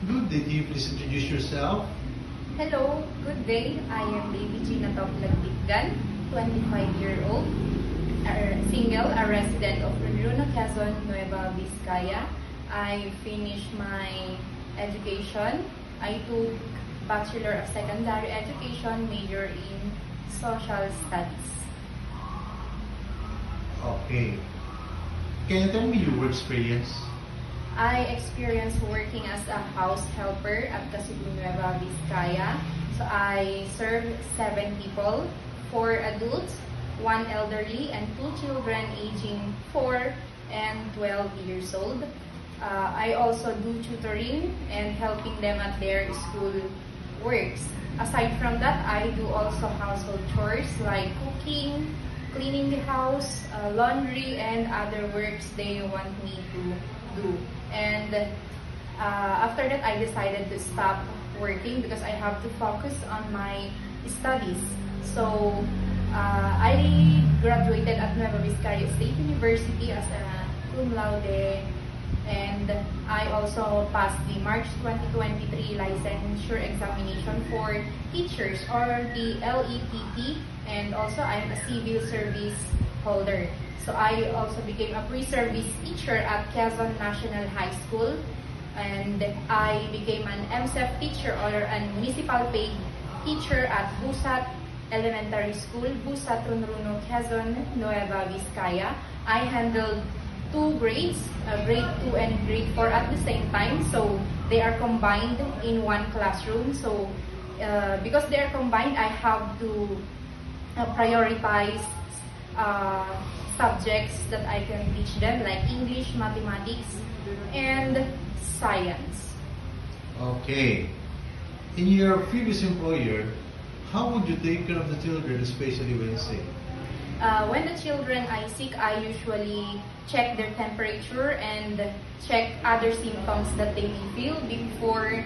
Good. Did you please introduce yourself? Hello, good day. I am Baby Gina Toplagdikgan, 25-year-old, single, a resident of Runruno, Quezon, Nueva Vizcaya. I finished my education. I took Bachelor of Secondary Education, major in Social Studies. Okay. Can you tell me your work experience? I experienced working as a house helper at Kasugu, Nueva Vizcaya. So I served 7 people, 4 adults, 1 elderly, and 2 children aging 4 and 12 years old. I also do tutoring and helping them at their school works. Aside from that, I do also household chores like cooking, cleaning the house, laundry, and other works they want me to do. And after that, I decided to stop working because I have to focus on my studies. So I graduated at Nueva Vizcaya State University as a cum laude, and I also passed the March 2023 licensure examination for teachers, or the LETT, and also I'm a civil service holder. So I also became a pre-service teacher at Quezon National High School, and I became an MSEF teacher, or a municipal paid teacher at Busat Elementary School, Busat Runruno, Quezon, Nueva Vizcaya. I handled 2 grades, grade 2 and grade 4 at the same time, so they are combined in one classroom. So because they are combined, I have to prioritize subjects that I can teach them, like English, mathematics, and science. Okay. In your previous employer, how would you take care of the children, especially when sick? When the children are sick, I usually check their temperature and check other symptoms that they may feel before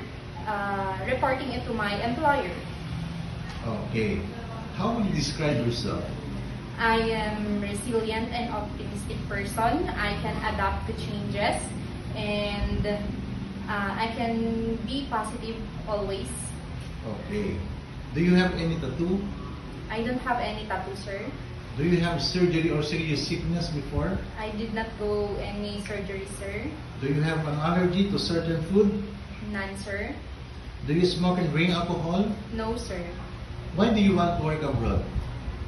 reporting it to my employer. Okay. How would you describe yourself? I am resilient and optimistic person. I can adapt to changes, and I can be positive always. Okay. Do you have any tattoo? I don't have any tattoo, sir. Do you have surgery or serious sickness before? I did not go any surgery, sir. Do you have an allergy to certain food? None, sir. Do you smoke and drink alcohol? No, sir. Why do you want to work abroad?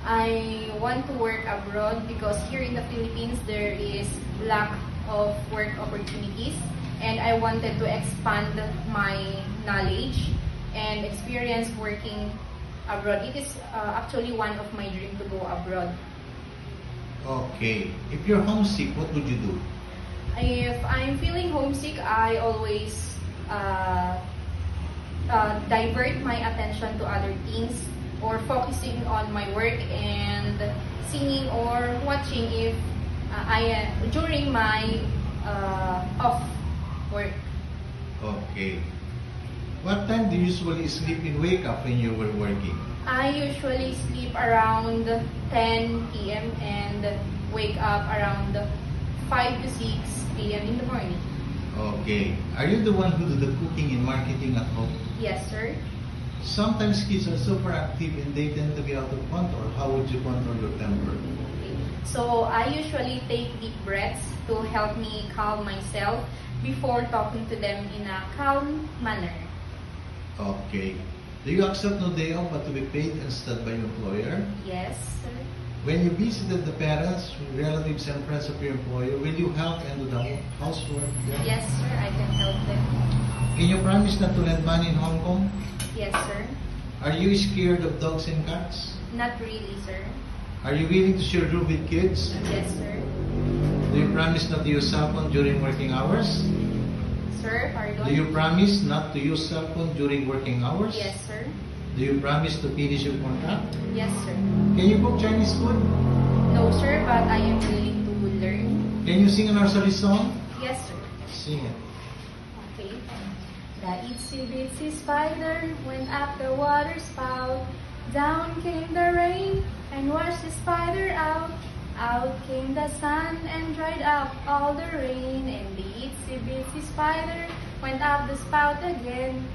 I want to work abroad because here in the Philippines there is lack of work opportunities, and I wanted to expand my knowledge and experience working abroad. It is actually one of my dreams to go abroad. Okay. If you're homesick, what would you do? If I'm feeling homesick, I always divert my attention to other things, or focusing on my work and singing or watching if during my off work. Okay. What time do you usually sleep and wake up when you were working? I usually sleep around 10 p.m. and wake up around 5 to 6 p.m. in the morning. Okay. Are you the one who do the cooking and marketing at home? Yes, sir. Sometimes kids are super active and they tend to be out of control. How would you control your temper? Okay. So I usually take deep breaths to help me calm myself before talking to them in a calm manner. Okay. Do you accept no day off but to be paid instead by your employer? Yes, sir. When you visited the parents, relatives, and friends of your employer, will you help and do the housework? Yes, sir. I can help them. Can you promise not to lend money in Hong Kong? Yes, sir. Are you scared of dogs and cats? Not really, sir. Are you willing to share room with kids? Yes, sir. Do you promise not to use cell phone during working hours? Sir, pardon? Do you promise not to use cell phone during working hours? Yes, sir. Do you promise to finish your contract? Yes, sir. Can you cook Chinese food? No, sir, but I am willing to learn. Can you sing a nursery song? Yes, sir. Sing it. Okay. The itsy bitsy spider went up the water spout. Down came the rain and washed the spider out. Out came the sun and dried up all the rain. And the itsy bitsy spider went up the spout again.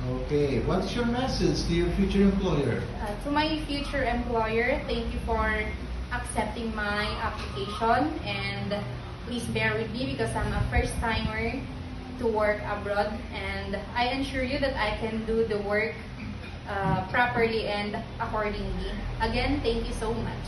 Okay, what's your message to your future employer? To my future employer, thank you for accepting my application, and please bear with me because I'm a first timer to work abroad, and I assure you that I can do the work properly and accordingly. Again, thank you so much.